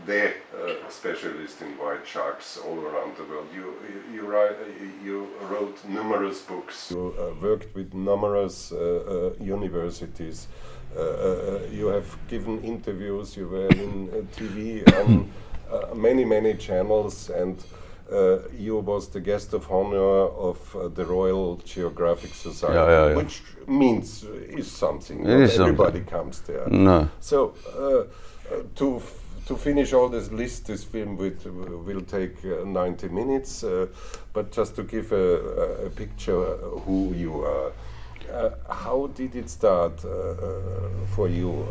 the specialist in white sharks all around the world. You wrote numerous books. You worked with numerous universities. You have given interviews. You were in TV on many channels, and you was the guest of honor of the Royal Geographic Society, which means is something. Everybody comes there. No. So to finish all this list, this film will take 90 minutes. But just to give a picture who you are. How did it start for you?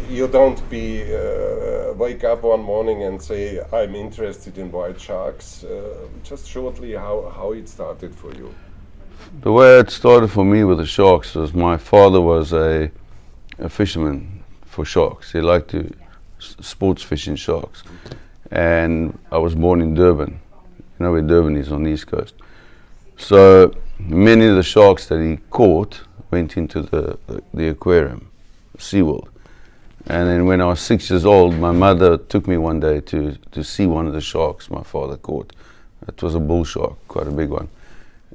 You don't wake up one morning and say, I'm interested in white sharks. Just shortly, how it started for you. The way it started for me with the sharks was my father was a fisherman for sharks. He liked to sports fishing sharks. And I was born in Durban. You know where Durban is on the East Coast. So many of the sharks that he caught went into the aquarium, SeaWorld. And then when I was 6 years old, my mother took me one day to see one of the sharks my father caught. It was a bull shark, quite a big one.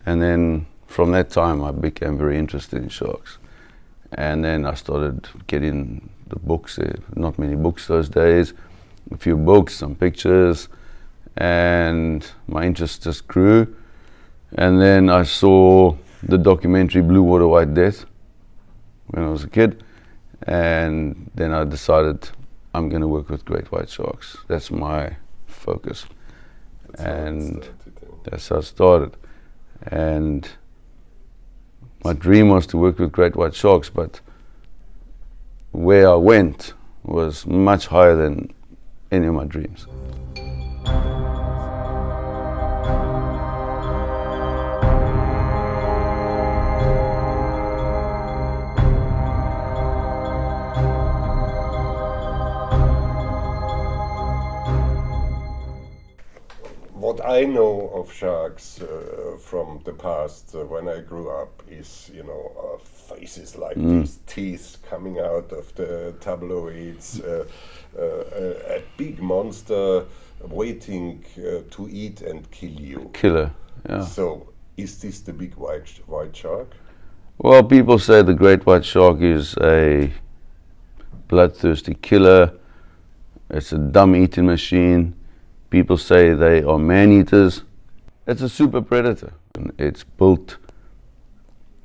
And then from that time I became very interested in sharks. And then I started getting the books, not many books those days, a few books, some pictures, and my interest just grew. And then I saw the documentary Blue Water White Death when I was a kid, and then I decided I'm going to work with great white sharks. That's my focus. That's how it started. And my dream was to work with great white sharks, but where I went was much higher than any of my dreams. What I know of sharks from the past when I grew up is, faces like these, teeth coming out of the tabloids, a big monster waiting to eat and kill you. Killer, yeah. So, is this the big white shark? Well, people say the great white shark is a bloodthirsty killer. It's a dumb eating machine. People say they are man-eaters. It's a super predator. It's built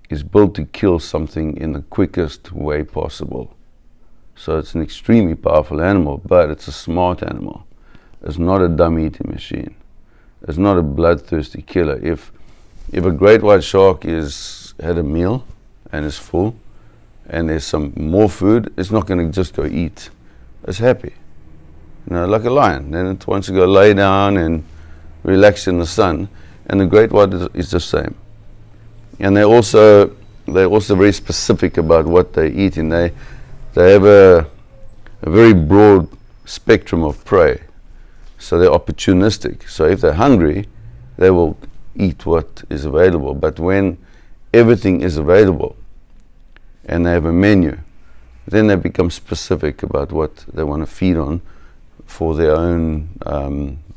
to kill something in the quickest way possible. So it's an extremely powerful animal, but it's a smart animal. It's not a dumb eating machine. It's not a bloodthirsty killer. If a great white shark had a meal and is full, and there's some more food, it's not going to just go eat. It's happy. Like a lion. Then it wants to go lay down and relax in the sun. And the great white is the same. And they're also very specific about what they eat. And they have a very broad spectrum of prey. So they're opportunistic. So if they're hungry, they will eat what is available. But when everything is available and they have a menu, then they become specific about what they want to feed on for their own,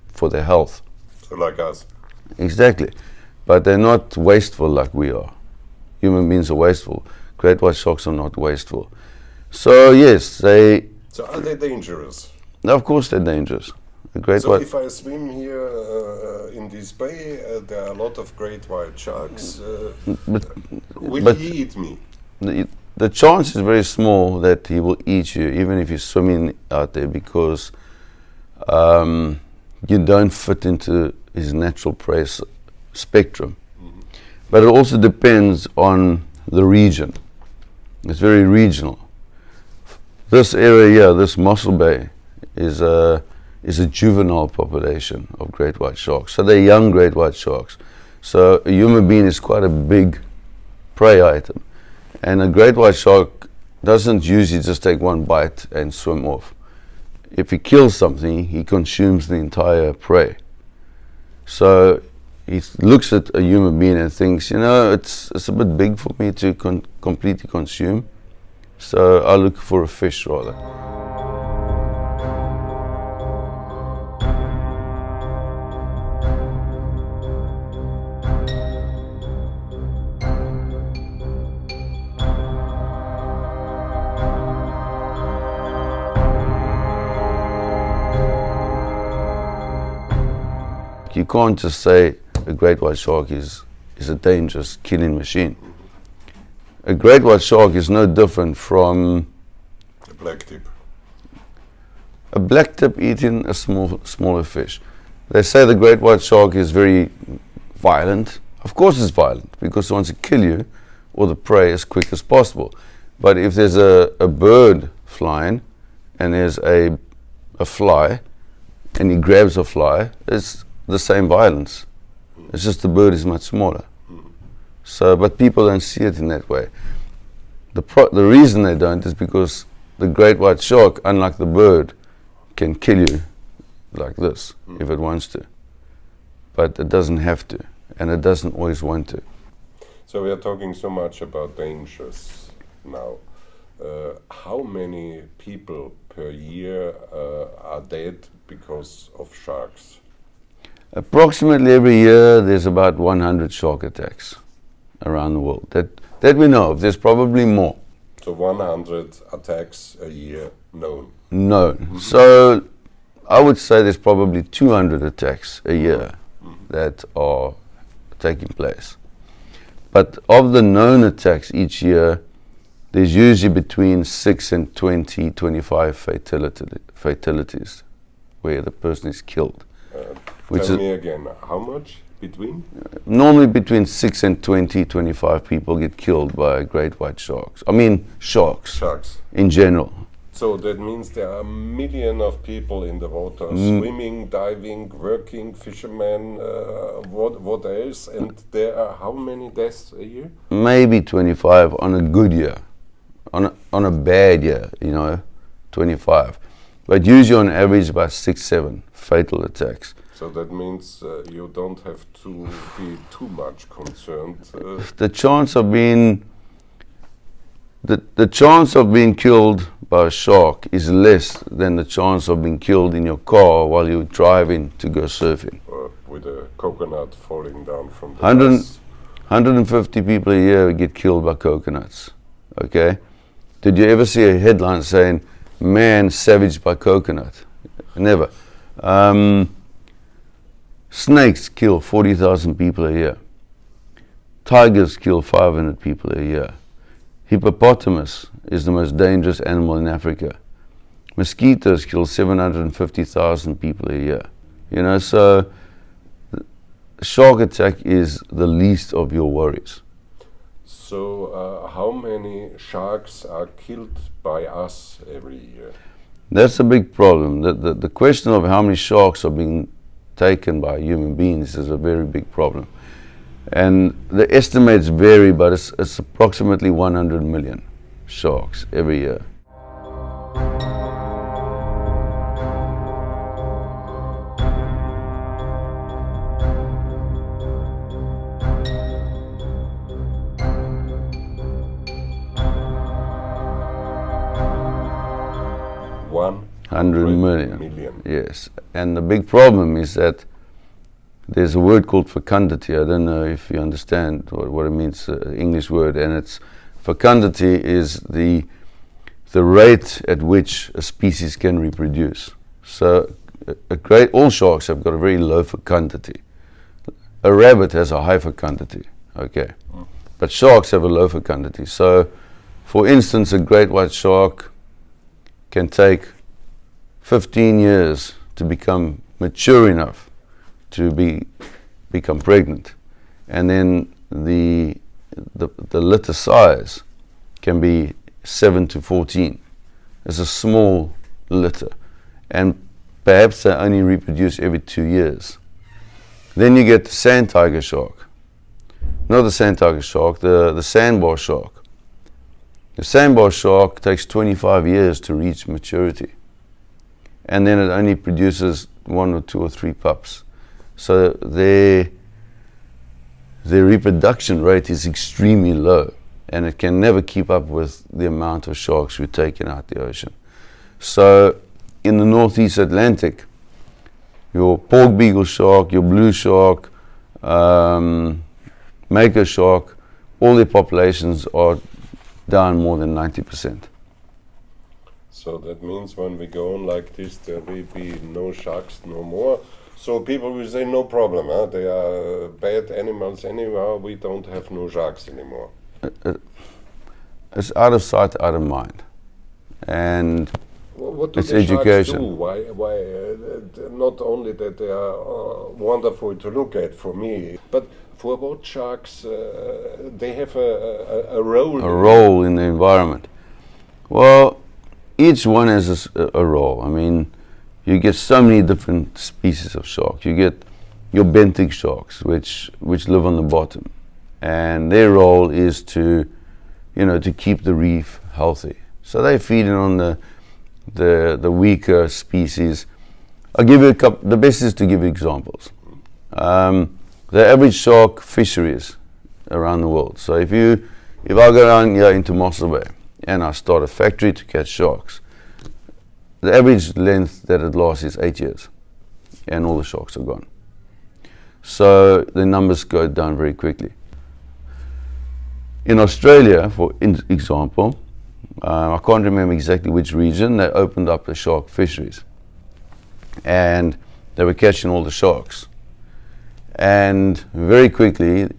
for their health. So like us. Exactly. But they're not wasteful like we are. Human beings are wasteful. Great white sharks are not wasteful. So yes, So are they dangerous? Of course they're dangerous. So if I swim here in this bay, there are a lot of great white sharks. Will he eat me? The chance is very small that he will eat you, even if you're swimming out there, because you don't fit into his natural prey spectrum. Mm-hmm. But it also depends on the region. It's very regional. This area here, this Mossel Bay, is a juvenile population of great white sharks. So they're young great white sharks. So a human being is quite a big prey item. And a great white shark doesn't usually just take one bite and swim off. If he kills something, he consumes the entire prey. So he looks at a human being and thinks, it's a bit big for me to completely consume. So I look for a fish rather. you can't just say a great white shark is a dangerous killing machine. A great white shark is no different from a black tip. A black tip eating a smaller fish. They say the great white shark is very violent. Of course it's violent, because it wants to kill you or the prey as quick as possible. But if there's a bird flying and there's a fly and he grabs a fly, it's the same violence. It's just the bird is much smaller. So, but people don't see it in that way. The reason they don't is because the great white shark, unlike the bird, can kill you like this if it wants to. But it doesn't have to, and it doesn't always want to. So we are talking so much about dangers now. How many people per year are dead because of sharks? Approximately every year there's about 100 shark attacks around the world. That we know of. There's probably more. So 100 attacks a year known? Known. So I would say there's probably 200 attacks a year that are taking place. But of the known attacks each year, there's usually between 6 and 25 fatalities where the person is killed. Tell me again, how much between? Normally between 6 and 25 people get killed by great white sharks. I mean sharks. Sharks. In general. So that means there are millions of people in the water, swimming, diving, working, fishermen, what else? And there are how many deaths a year? Maybe 25 on a good year. On a bad year, 25. But usually on average about 6-7 fatal attacks. So that means you don't have to be too much concerned. The chance of being the chance of being killed by a shark is less than the chance of being killed in your car while you're driving to go surfing. With a coconut falling down from the 150 people a year get killed by coconuts. Okay? Did you ever see a headline saying, "Man savaged by coconut"? Never. Snakes kill 40,000 people a year. Tigers kill 500 people a year. Hippopotamus is the most dangerous animal in Africa. Mosquitoes kill 750,000 people a year. So shark attack is the least of your worries. So how many sharks are killed by us every year? That's a big problem. The question of how many sharks are being taken by human beings is a very big problem. And the estimates vary, but it's approximately 100 million sharks every year. Million. Yes. And the big problem is that there's a word called fecundity. I don't know if you understand what it means, English word, and it's fecundity is the rate at which a species can reproduce. So all sharks have got a very low fecundity. A rabbit has a high fecundity, okay, but sharks have a low fecundity. So, for instance, a great white shark can take 15 years to become mature enough to become pregnant, and then the litter size can be 7 to 14. It's a small litter, and perhaps they only reproduce every 2 years. Then you get the sand tiger shark, not the sand tiger shark, the sandbar shark. The sandbar shark takes 25 years to reach maturity, and then it only produces 1 or 2 or 3 pups. So their reproduction rate is extremely low, and it can never keep up with the amount of sharks we're taking out the ocean. So in the Northeast Atlantic, your pork beagle shark, your blue shark, mako shark, all their populations are down more than 90%. So that means when we go on like this, there will be no sharks no more. So people will say no problem, huh? They are bad animals anyhow. We don't have no sharks anymore. It's out of sight, out of mind, and What do it's the sharks education. do? Why not only that they are wonderful to look at for me, but for what sharks they have a role? A role in the environment. Well, each one has a role. I mean, you get so many different species of sharks. You get your benthic sharks, which live on the bottom, and their role is to, to keep the reef healthy. So they feed on the weaker species. I'll give you a couple. The best is to give you examples. The average shark fisheries around the world. So if I go down here into Mossel Bay and I start a factory to catch sharks, the average length that it lasts is 8 years, and all the sharks are gone. So the numbers go down very quickly. In Australia, for example, I can't remember exactly which region, they opened up the shark fisheries, and they were catching all the sharks. And very quickly,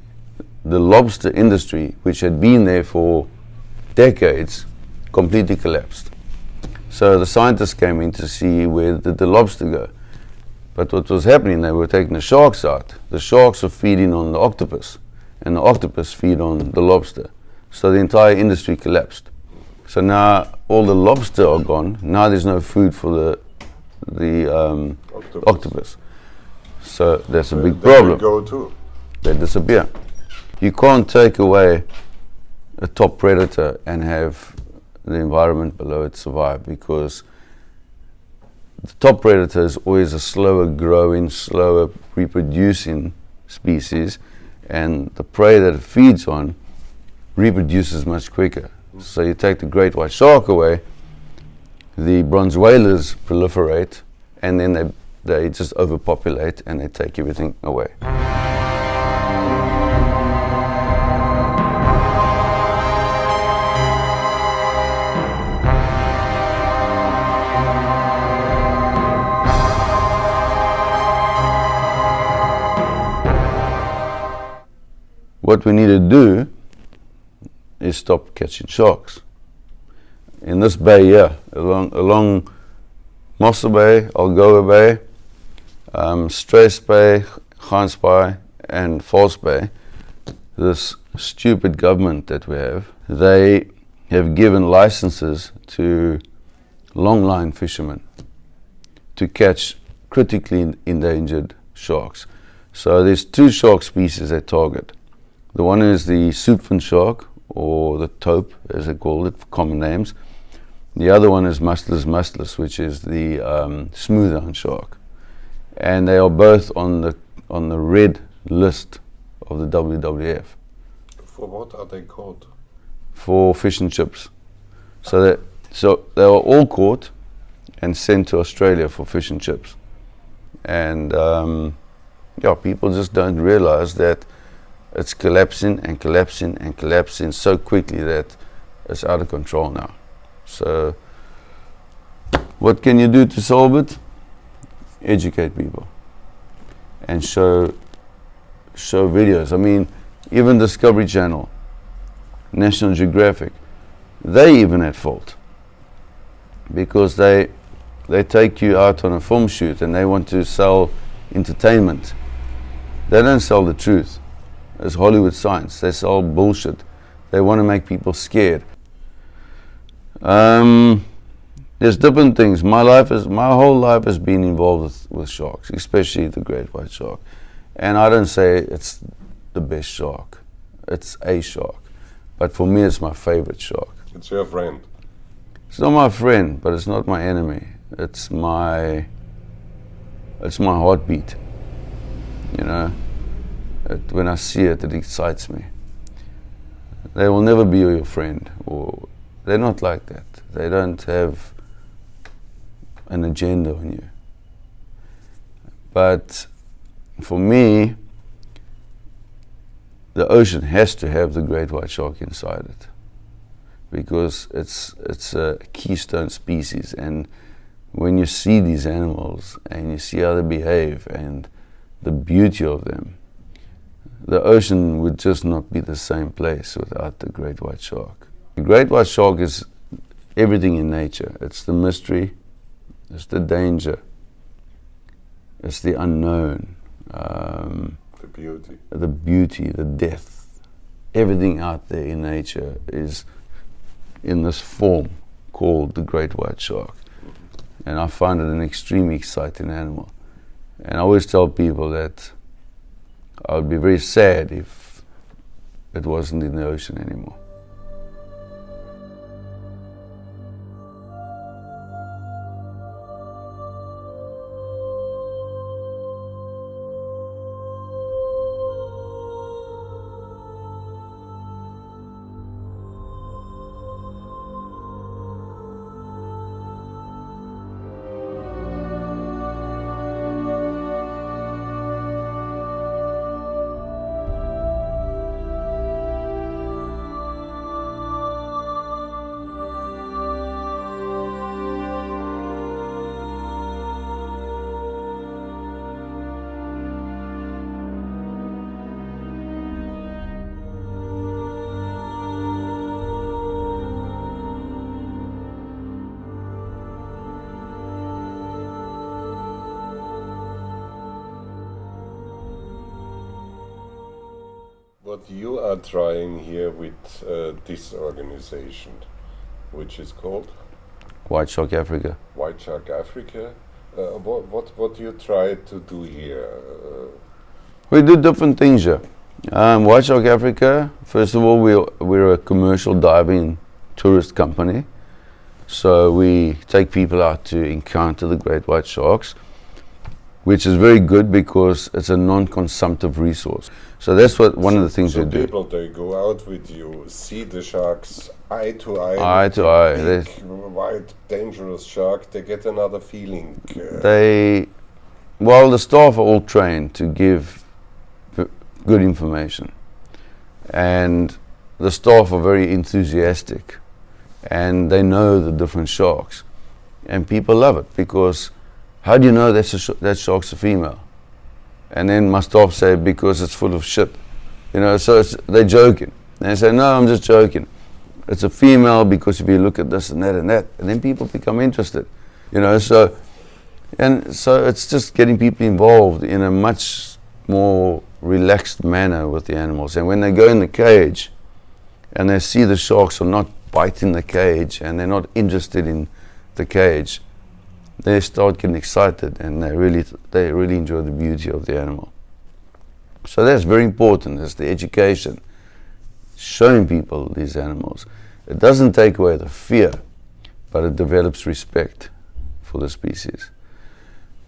the lobster industry, which had been there for decades, completely collapsed. So the scientists came in to see where did the lobster go. But what was happening, they were taking the sharks out. The sharks were feeding on the octopus, and the octopus feed on the lobster. So the entire industry collapsed. So now all the lobster are gone. Now there's no food for the octopus. So that's a big problem. Go too. They disappear. You can't take away a top predator and have the environment below it survive, because the top predator is always a slower growing, slower reproducing species, and the prey that it feeds on reproduces much quicker. So you take the great white shark away, the bronze whalers proliferate, and then they just overpopulate and they take everything away. What we need to do is stop catching sharks. In this bay here, along Mossel Bay, Algoa Bay, Straits Bay, Gans Bay and False Bay, this stupid government that we have, they have given licenses to longline fishermen to catch critically endangered sharks. So there's two shark species they target. The one is the soupfin shark, or the taupe, as they call it, common names. The other one is Mustelus mustelus, which is the smoothhound shark. And they are both on the red list of the WWF. For what are they caught? For fish and chips. So they were all caught and sent to Australia for fish and chips. And people just don't realize that it's collapsing and collapsing and collapsing so quickly that it's out of control now. So what can you do to solve it? Educate people and show videos. I mean, even Discovery Channel, National Geographic, they even at fault, because they take you out on a film shoot and they want to sell entertainment. They don't sell the truth. It's Hollywood science. They sell bullshit. They want to make people scared. There's different things. My whole life has been involved with sharks, especially the great white shark. And I don't say it's the best shark. It's a shark. But for me, it's my favorite shark. It's your friend. It's not my friend, but it's not my enemy. It's my heartbeat. When I see it, it excites me. They will never be your friend, or they're not like that. They don't have an agenda on you. But for me, the ocean has to have the great white shark inside it, because it's a keystone species, and when you see these animals and you see how they behave and the beauty of them, the ocean would just not be the same place without the great white shark. The great white shark is everything in nature. It's the mystery, it's the danger, it's the unknown, the beauty, the death. Everything out there in nature is in this form called the great white shark. And I find it an extremely exciting animal. And I always tell people that I would be very sad if it wasn't in the ocean anymore. What you are trying here with this organization, which is called White Shark Africa. White Shark Africa. What you try to do here? We do different things here. White Shark Africa, first of all, we're a commercial diving tourist company. So we take people out to encounter the great white sharks, which is very good because it's a non-consumptive resource. So that's one of the things we do. So people, they go out with you, see the sharks eye to eye. Eye to eye. Big, white, dangerous shark. They get another feeling. The staff are all trained to give good information, and the staff are very enthusiastic, and they know the different sharks, and people love it because how do you know that shark's a female? And then my staff say, because it's full of shit. You know, so they're joking. And they say, no, I'm just joking. It's a female because if you look at this and that and that, and then people become interested. You know, so it's just getting people involved in a much more relaxed manner with the animals. And when they go in the cage and they see the sharks are not biting the cage and they're not interested in the cage, they start getting excited and they really enjoy the beauty of the animal. So that's very important, is the education, showing people these animals. It doesn't take away the fear, but it develops respect for the species.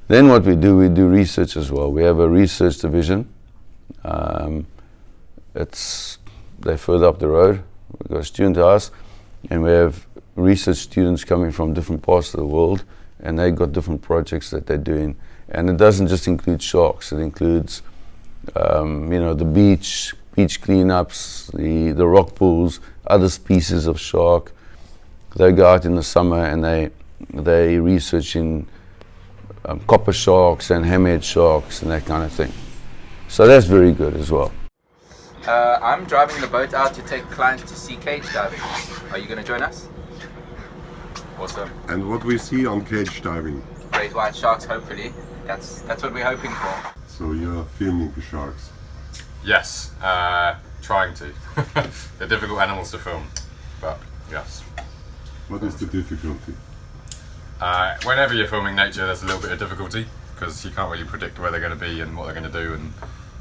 Then what we do research as well. We have a research division. They're further up the road. We've got a student house, and we have research students coming from different parts of the world, and they've got different projects that they're doing. And it doesn't just include sharks, it includes the beach cleanups, the rock pools, other species of shark. They go out in the summer and they research in copper sharks and hammerhead sharks and that kind of thing. So that's very good as well. I'm driving the boat out to take clients to see cage diving. Are you going to join us? Awesome. And what we see on cage diving? Great white sharks, hopefully. That's what we're hoping for. So you're filming the sharks? Yes, trying to. They're difficult animals to film, but yes. What is the difficulty? Whenever you're filming nature, there's a little bit of difficulty because you can't really predict where they're going to be and what they're going to do and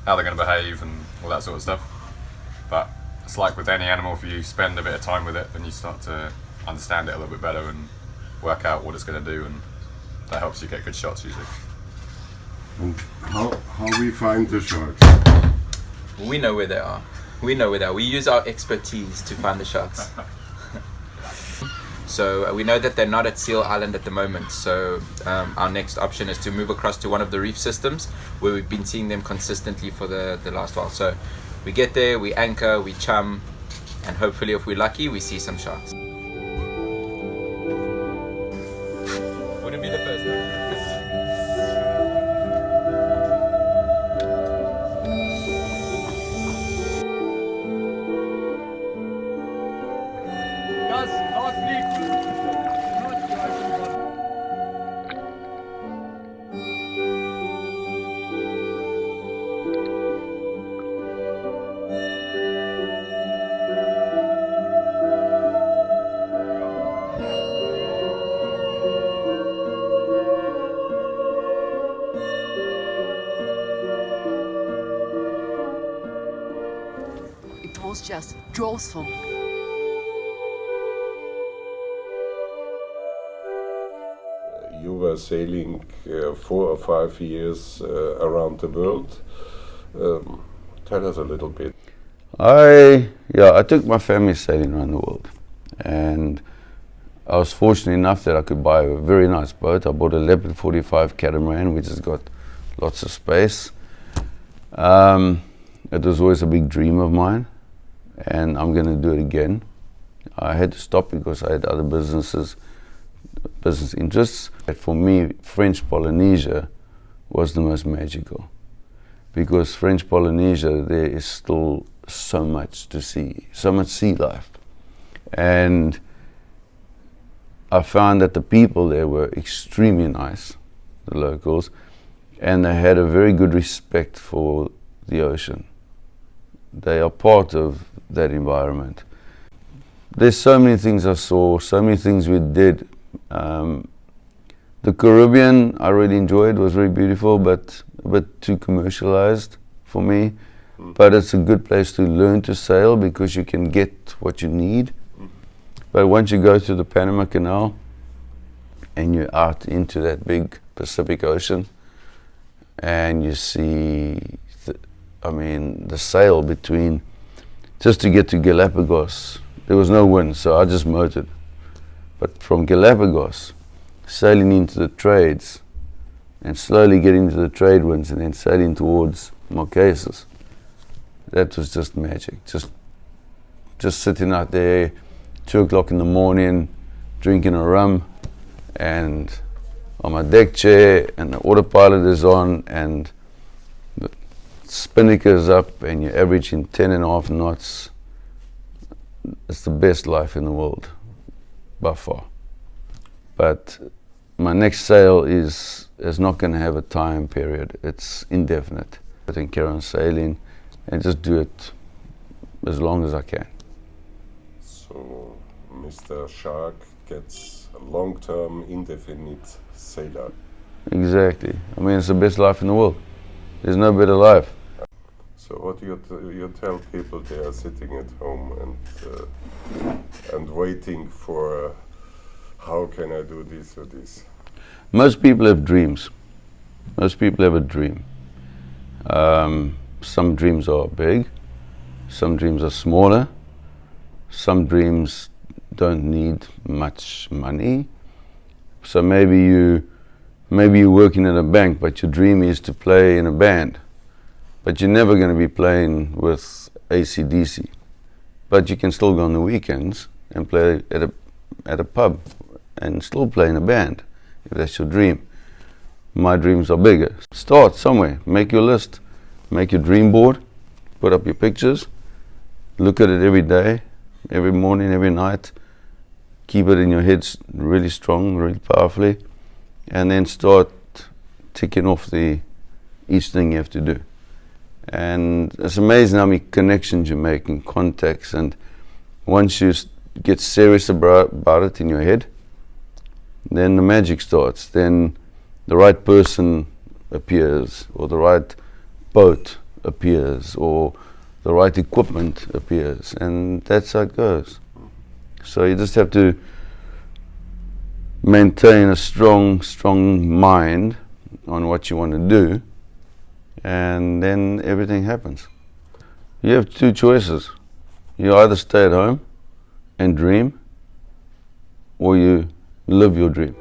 how they're going to behave and all that sort of stuff. But it's like with any animal, if you spend a bit of time with it, then you start to understand it a little bit better and work out what it's going to do, and that helps you get good shots usually. And how we find the sharks? We know where they are. We use our expertise to find the sharks. So we know that they're not at Seal Island at the moment, so our next option is to move across to one of the reef systems where we've been seeing them consistently for the last while. So we get there, we anchor, we chum, And hopefully, if we're lucky, we see some sharks. Wouldn't be the first time. It was just awesome. You were sailing 4 or 5 years around the world. Tell us a little bit. I took my family sailing around the world, and I was fortunate enough that I could buy a very nice boat. I bought a Leopard 45 catamaran, which has got lots of space. It was always a big dream of mine, and I'm going to do it again. I had to stop because I had other business interests. But for me, French Polynesia was the most magical, because French Polynesia, there is still so much to see, so much sea life. And I found that the people there were extremely nice, the locals, and they had a very good respect for the ocean. They are part of that environment. There's so many things I saw, so many things we did. The Caribbean I really enjoyed, was very beautiful, but a bit too commercialized for me. But it's a good place to learn to sail because you can get what you need. But once you go through the Panama Canal and you're out into that big Pacific Ocean and you see, the sail between, just to get to Galapagos, there was no wind, so I just motored. But from Galapagos, sailing into the trades and slowly getting to the trade winds and then sailing towards Marquesas, that was just magic. Just sitting out there, 2 o'clock in the morning, drinking a rum, and on my deck chair, and the autopilot is on, and the spinnaker is up, and you're averaging 10.5 knots. It's the best life in the world, by far. But my next sail is not going to have a time period. It's indefinite. I can carry on sailing and just do it as long as I can. So Mr. Shark gets a long-term, indefinite sailor. Exactly. It's the best life in the world. There's no better life. So what do you tell people they are sitting at home and waiting for how can I do this or this? Most people have dreams. Most people have a dream. Some dreams are big, some dreams are smaller, some dreams don't need much money. So maybe you're working at a bank, but your dream is to play in a band. But you're never going to be playing with AC/DC. But you can still go on the weekends and play at a pub and still play in a band, if that's your dream. My dreams are bigger. Start somewhere, make your list, make your dream board, put up your pictures, look at it every day, every morning, every night, keep it in your head really strong, really powerfully, and then start ticking off each thing you have to do. And it's amazing how many connections you make and contacts, and once you get serious about it in your head, then the magic starts. Then the right person appears, or the right boat appears, or the right equipment appears, and that's how it goes. So you just have to maintain a strong mind on what you want to do, and then everything happens. You have 2 choices. You either stay at home and dream, or you live your dream.